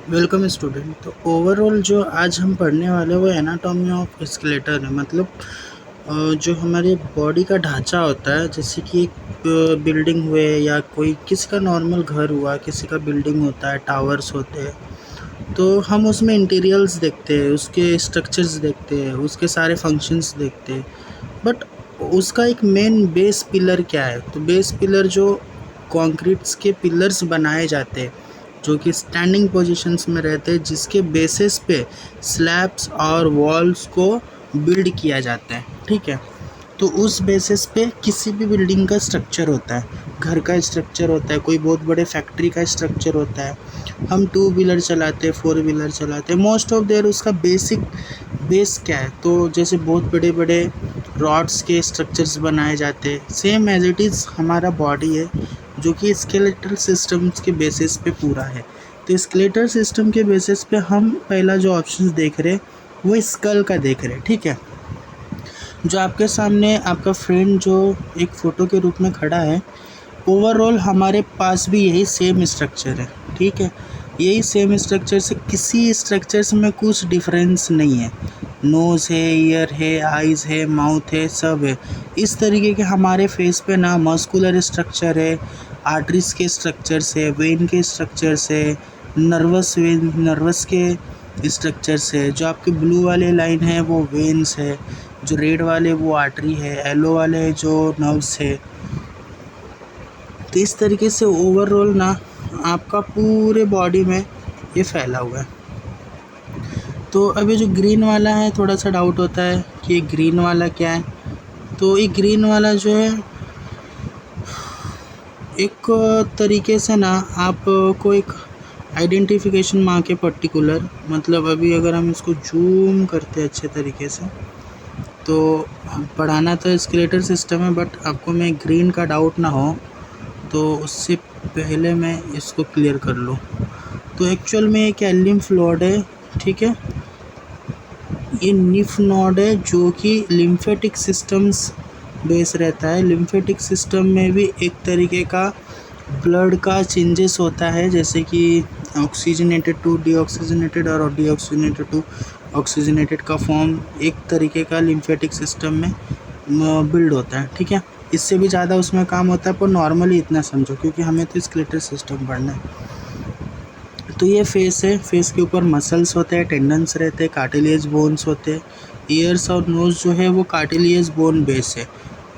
Welcome student. तो overall जो आज हम पढ़ने वाले हैं वो एनाटॉमी ऑफ स्केलेटन है। मतलब जो हमारे बॉडी का ढांचा होता है, जैसे कि एक बिल्डिंग हुए या कोई किसी का नॉर्मल घर हुआ, किसी का बिल्डिंग होता है, टावर्स होते हैं, तो हम उसमें इंटीरियल्स देखते हैं, उसके स्ट्रक्चर्स देखते हैं, उसके सारे फंक्शंस देखते हैं। बट उसका एक मेन बेस पिलर क्या है? तो बेस पिलर जो कंक्रीट्स के पिलर्स बनाए जाते हैं, जो कि स्टैंडिंग पोजीशंस में रहते हैं, जिसके बेसिस पे स्लैब्स और वॉल्स को बिल्ड किया जाता है। ठीक है, तो उस बेसिस पे किसी भी बिल्डिंग का स्ट्रक्चर होता है, घर का स्ट्रक्चर होता है, कोई बहुत बड़े फैक्ट्री का स्ट्रक्चर होता है। हम टू व्हीलर चलाते हैं, फोर व्हीलर चलाते हैं, मोस्ट ऑफ देयर उसका बेसिक बेस क्या है? तो जैसे बहुत बड़े बड़े रॉड्स के स्ट्रक्चर्स बनाए जाते हैं, सेम एज इट इज़ हमारा बॉडी है, जो कि स्केलेटल सिस्टम्स के बेसिस पे पूरा है। तो स्केलेटल सिस्टम के बेसिस पे हम पहला जो ऑप्शन देख रहे हैं वो स्कल का देख रहे हैं। ठीक है, जो आपके सामने आपका फ्रेंड जो एक फ़ोटो के रूप में खड़ा है, ओवरऑल हमारे पास भी यही सेम स्ट्रक्चर है। ठीक है, यही सेम स्ट्रक्चर से किसी स्ट्रक्चर्स में कुछ डिफरेंस नहीं है। नोज़ है, ईयर है, आइज़ है, माउथ है, सब है। इस तरीके के हमारे फेस पे ना मस्कुलर स्ट्रक्चर है, आर्टरीज के स्ट्रक्चर्स है, वेन के स्ट्रक्चर्स है, नर्वस के स्ट्रक्चर्स है। जो आपके ब्लू वाले लाइन है वो वेन्स है, जो रेड वाले वो आर्टरी है, येलो वाले जो नर्व्स है। तो इस तरीके से ओवरऑल ना आपका पूरे बॉडी में ये फैला हुआ है। तो अभी जो ग्रीन वाला है, थोड़ा सा डाउट होता है कि ये ग्रीन वाला क्या है। तो ये ग्रीन वाला जो है, एक तरीके से ना आपको एक आइडेंटिफिकेशन मांग के पर्टिकुलर, मतलब अभी अगर हम इसको जूम करते हैं अच्छे तरीके से, तो पढ़ाना तो स्केलेटल सिस्टम है, बट आपको मैं ग्रीन का डाउट ना हो तो उससे पहले मैं इसको क्लियर कर लूँ। तो एक्चुअल में एक लिम्फ नोड है। ठीक है, ये लिम्फ नोड है जो कि लिम्फेटिक सिस्टम्स बेस रहता है। लिम्फेटिक सिस्टम में भी एक तरीके का ब्लड का चेंजेस होता है, जैसे कि ऑक्सीजनेटेड टू डीऑक्सीजनेटेड और डीऑक्सीजनेटेड टू ऑक्सीजनेटेड का फॉर्म एक तरीके का लिम्फेटिक सिस्टम में बिल्ड होता है। ठीक है, इससे भी ज़्यादा उसमें काम होता है, पर नॉर्मली इतना समझो क्योंकि हमें तो स्केलेटल सिस्टम पढ़ना है। तो ये फेस है, फेस के ऊपर मसल्स होते हैं, टेंडन्स रहते हैं, कार्टिलेज बोन्स होते हैं। ईयर्स और नोज़ जो है वो कार्टिलेज बोन बेस है।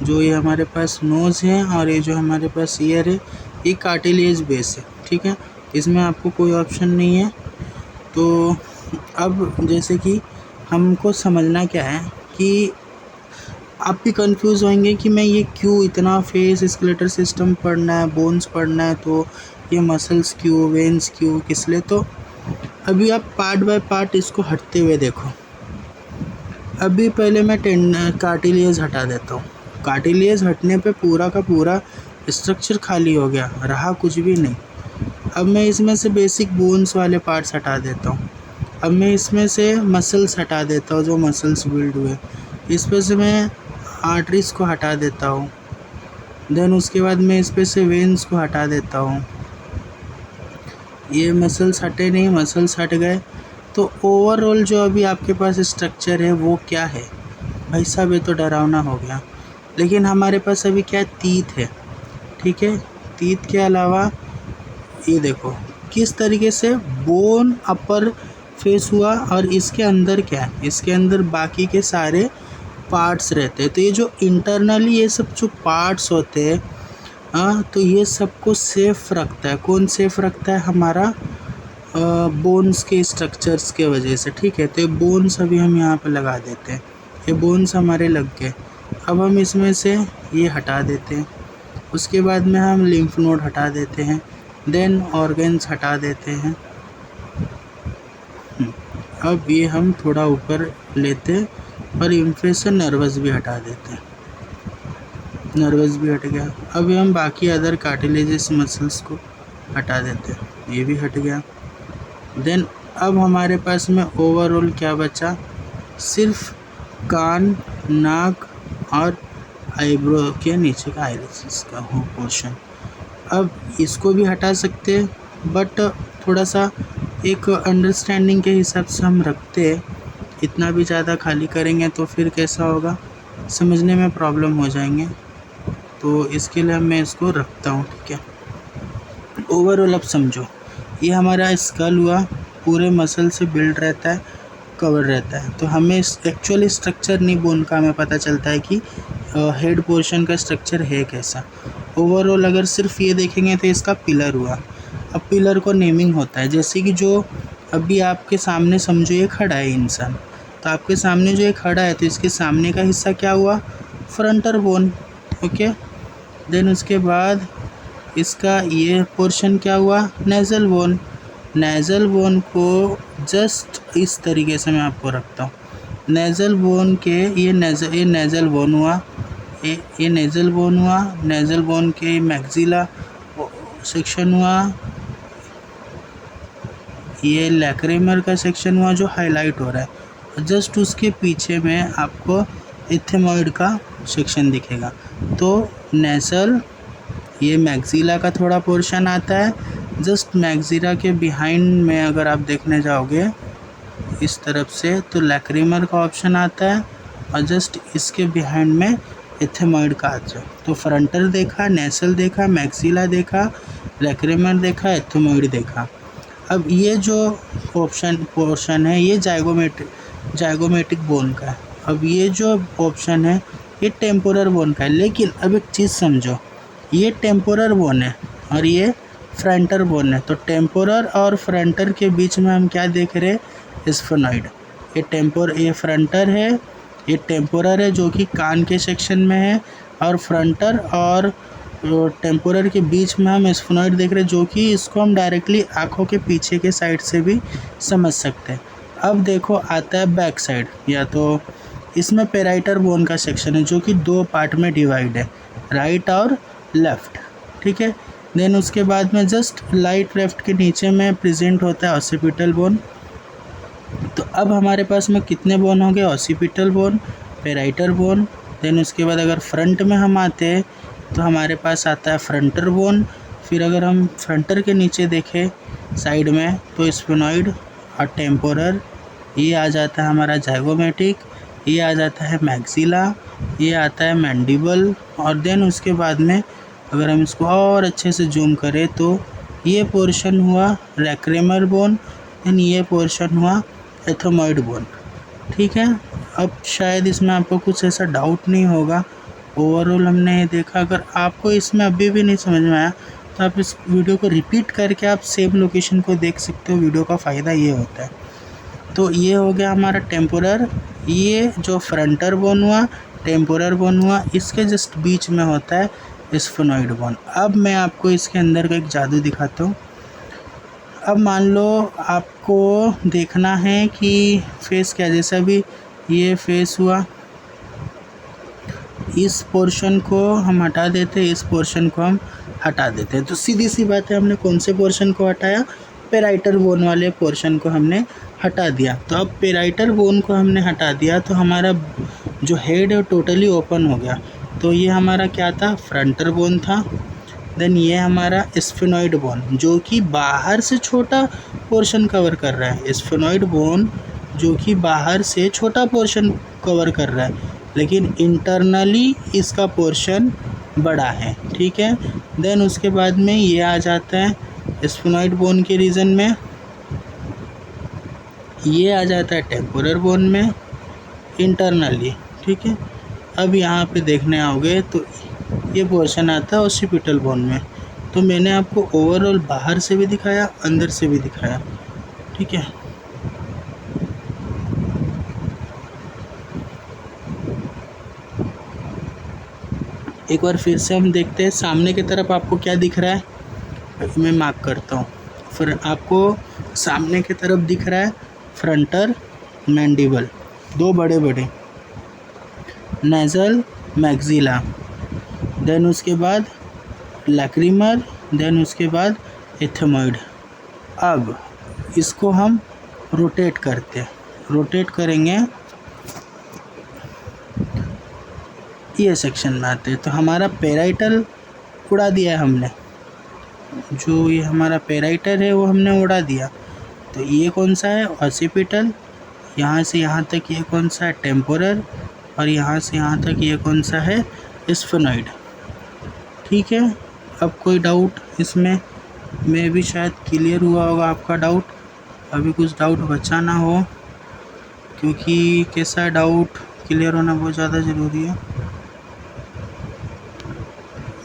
जो ये हमारे पास नोज़ है और ये जो हमारे पास ईयर है, ये कार्टिलेज बेस है। ठीक है, इसमें आपको कोई ऑप्शन नहीं है। तो अब जैसे कि हमको समझना क्या है कि आप भी कंफ्यूज होंगे कि मैं ये क्यों इतना फेस स्केलेटल सिस्टम पढ़ना है, बोन्स पढ़ना है, तो ये मसल्स क्यों, वेन्स क्यों, किस लिए? तो अभी आप पार्ट बाय पार्ट इसको हटते हुए देखो। अभी पहले मैं कार्टिलेज हटा देता हूँ। कार्टिलेज हटने पे पूरा का पूरा स्ट्रक्चर खाली हो गया, रहा कुछ भी नहीं। अब मैं इसमें से बेसिक बोन्स वाले पार्ट्स हटा देता हूँ। अब मैं इसमें से मसल्स हटा देता हूँ, जो मसल्स बिल्ड हुए। इस पर से मैं आर्टरीज को हटा देता हूँ। देन उसके बाद मैं इस पर से वेन्स को हटा देता हूँ। ये मसल्स हटे नहीं, मसल्स हट गए। तो ओवरऑल जो अभी आपके पास स्ट्रक्चर है वो क्या है? भाई साहब, ये तो डरावना हो गया। लेकिन हमारे पास अभी क्या है? तीत है। ठीक है, तीत के अलावा ये देखो किस तरीके से बोन अपर फेस हुआ, और इसके अंदर क्या है? इसके अंदर बाकी के सारे पार्ट्स रहते हैं। तो ये जो इंटरनली ये सब जो पार्ट्स होते हैं, हाँ, तो ये सबको सेफ रखता है। कौन सेफ रखता है? हमारा बोन्स के स्ट्रक्चर्स के वजह से। ठीक है, तो ये बोन्स अभी हम यहाँ पे लगा देते हैं। ये बोन्स हमारे लग गए। अब हम इसमें से ये हटा देते हैं। उसके बाद में हम लिम्फ नोड हटा देते हैं, देन ऑर्गन्स हटा देते हैं। अब ये हम थोड़ा ऊपर लेते हैं और इनफे से नर्वस भी हटा देते हैं। नर्वस भी हट गया। अब हम बाकी अदर कार्टिलेजेस मसल्स को हटा देते हैं, ये भी हट गया। देन अब हमारे पास में ओवरऑल क्या बचा? सिर्फ कान, नाक और आईब्रो के नीचे का आइरिस का पोर्शन। अब इसको भी हटा सकते हैं, बट थोड़ा सा एक अंडरस्टैंडिंग के हिसाब से हम रखते हैं। इतना भी ज़्यादा खाली करेंगे तो फिर कैसा होगा, समझने में प्रॉब्लम हो जाएंगे। तो इसके लिए मैं इसको रखता हूँ, ठीक है। ओवरऑल अब समझो, ये हमारा स्कल हुआ, पूरे मसल से बिल्ड रहता है, कवर रहता है। तो हमें एक्चुअली स्ट्रक्चर नहीं बोन का हमें पता चलता है कि हेड पोर्शन का स्ट्रक्चर है कैसा। ओवरऑल अगर सिर्फ ये देखेंगे तो इसका पिलर हुआ। अब पिलर को नेमिंग होता है, जैसे कि जो अभी आपके सामने समझो ये खड़ा है इंसान, तो आपके सामने जो ये खड़ा है तो इसके सामने का हिस्सा क्या हुआ, फ्रंटर बोन, ओके। देन उसके बाद इसका ये पोर्शन क्या हुआ, नेज़ल बोन। नेज़ल बोन को जस्ट इस तरीके से मैं आपको रखता हूँ। नेज़ल बोन के ये नेज़ल बोन हुआ, ये नेज़ल बोन हुआ। नेज़ल बोन के मैक्सिला सेक्शन हुआ, ये लैक्रिमर का सेक्शन हुआ जो हाईलाइट हो रहा है। जस्ट उसके पीछे में आपको इथेमॉइड का सेक्शन दिखेगा। तो नेज़ल, ये मैक्सिला का थोड़ा पोर्शन आता है। जस्ट मैक्सिला के बिहाइंड में अगर आप देखने जाओगे इस तरफ से तो लैक्रिमर का ऑप्शन आता है, और जस्ट इसके बिहाइंड में इथेमॉइड का आता है। तो फ्रंटर देखा, नेसल देखा, मैक्सिला देखा, लैक्रिमर देखा, इथेमॉइड देखा। अब ये जो पोर्शन है ये जाइगोमेटिक बोन का है। अब ये जो ऑप्शन है ये टेम्पोरल बोन का है। लेकिन अब एक चीज़ समझो, ये टेम्पोरल बोन है और ये फ्रंटर बोन है। तो टेम्पोरल और फ्रंटर के बीच में हम क्या देख रहे हैं, स्फेनॉइड। ये फ्रंटर है, ये टेम्पोरल है जो कि कान के सेक्शन में है, और फ्रंटर और टेम्पोरल के बीच में हम स्फेनॉइड देख रहे हैं, जो कि इसको हम डायरेक्टली आँखों के पीछे के साइड से भी समझ सकते हैं। अब देखो आता है बैक साइड, या तो इसमें पेराइटर बोन का सेक्शन है जो कि 2 पार्ट में डिवाइड है, राइट और लेफ़्ट, ठीक है। देन उसके बाद में जस्ट लाइट लेफ्ट के नीचे में प्रेजेंट होता है ऑसिपिटल बोन। तो अब हमारे पास में कितने बोन हो गए, ऑसिपिटल बोन, पेराइटर बोन। देन उसके बाद अगर फ्रंट में हम आते हैं तो हमारे पास आता है फ्रंटर बोन। फिर अगर हम फ्रंटर के नीचे देखें साइड में तो स्फेनॉइड और टेम्पोरल, ये आ जाता है हमारा जाइगोमेटिक, ये आ जाता है मैक्सिला, ये आता है मैंडिबल। और देन उसके बाद में अगर हम इसको और अच्छे से जूम करें तो ये पोर्शन हुआ लैक्रिमर बोन, देन ये पोर्शन हुआ एथोमॉइड बोन, ठीक है। अब शायद इसमें आपको कुछ ऐसा डाउट नहीं होगा। ओवरऑल हमने ये देखा। अगर आपको इसमें अभी भी नहीं समझ में आया तो आप इस वीडियो को रिपीट करके आप सेम लोकेशन को देख सकते हो। वीडियो का फ़ायदा ये होता है। तो ये हो गया हमारा टेम्पोरल। ये जो फ्रंटर बोन हुआ, टेम्पोरल बोन हुआ, इसके जस्ट बीच में होता है स्फेनॉइड बोन। अब मैं आपको इसके अंदर का एक जादू दिखाता हूँ। अब मान लो आपको देखना है कि फेस क्या, जैसा भी ये फेस हुआ, इस पोर्शन को हम हटा देते, इस पोर्शन को हम हटा देते हैं। तो सीधी सी बात है, हमने कौन से पोर्शन को हटाया, पेराइटर बोन वाले पोर्शन को हमने हटा दिया। तो अब पेराइटर बोन को हमने हटा दिया तो हमारा जो हेड है टोटली ओपन हो गया। तो ये हमारा क्या था, फ्रंटर बोन था। देन ये हमारा स्फेनॉइड बोन जो कि बाहर से छोटा पोर्शन कवर कर रहा है। स्फेनॉइड बोन जो कि बाहर से छोटा पोर्शन कवर कर रहा है, लेकिन इंटरनली इसका पोर्शन बड़ा है, ठीक है। देन उसके बाद में ये आ जाता है स्फेनॉइड बोन के रीजन में, ये आ जाता है टेम्पोरल बोन में इंटरनली, ठीक है। अब यहाँ पे देखने आओगे तो ये पोर्शन आता है ऑसिपिटल बोन में। तो मैंने आपको ओवरऑल बाहर से भी दिखाया, अंदर से भी दिखाया, ठीक है। एक बार फिर से हम देखते हैं सामने की तरफ आपको क्या दिख रहा है, मैं मार्क करता हूँ। फिर आपको सामने की तरफ दिख रहा है फ्रंटर मैंडिबल, 2 बड़े बड़े, नेज़ल मैक्सिला, देन उसके बाद लैक्रिमर, देन उसके बाद एथेमॉइड। अब इसको हम रोटेट करते हैं, रोटेट करेंगे ये सेक्शन में आते हैं। तो हमारा पेराइटल उड़ा दिया है हमने, जो ये हमारा पेराइटर है वो हमने उड़ा दिया। तो ये कौन सा है? ऑसिपिटल। यहाँ से यहाँ तक ये कौन सा है? टेम्पोरल। और यहाँ से यहाँ तक ये कौन सा है? स्फेनॉइड। ठीक है, अब कोई डाउट इसमें? मैं भी शायद क्लियर हुआ होगा आपका डाउट, अभी कुछ डाउट बचा ना हो, क्योंकि कैसा डाउट क्लियर होना बहुत ज़्यादा ज़रूरी है।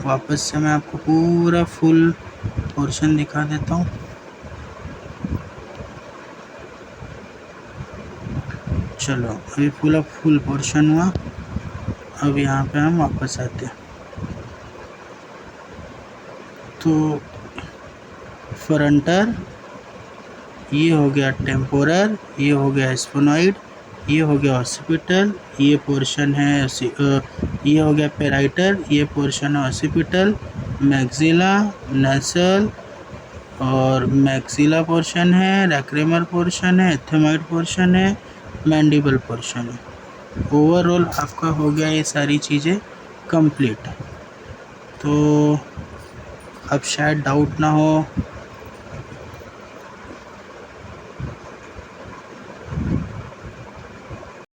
वापस से मैं आपको पूरा फुल पोर्शन दिखा देता हूँ। चलो, अभी फुल पोर्शन हुआ। अब यहाँ पे हम वापस आते हैं। तो फ्रंटर, ये हो गया टेम्पोरल, ये हो गया स्फेनॉइड, ये हो गया ऑसिपिटल, ये पोर्शन है ये हो गया पेराइटल, ये पोर्शन है ऑसिपिटल, मैक्सिला, नेसल और मैक्सिला पोर्शन है, लैक्रिमल पोर्शन है, एथेमॉइड पोर्शन है, मैंडिबल पोर्शन है। ओवरऑल आपका हो गया ये सारी चीज़ें कंप्लीट। तो अब शायद डाउट ना हो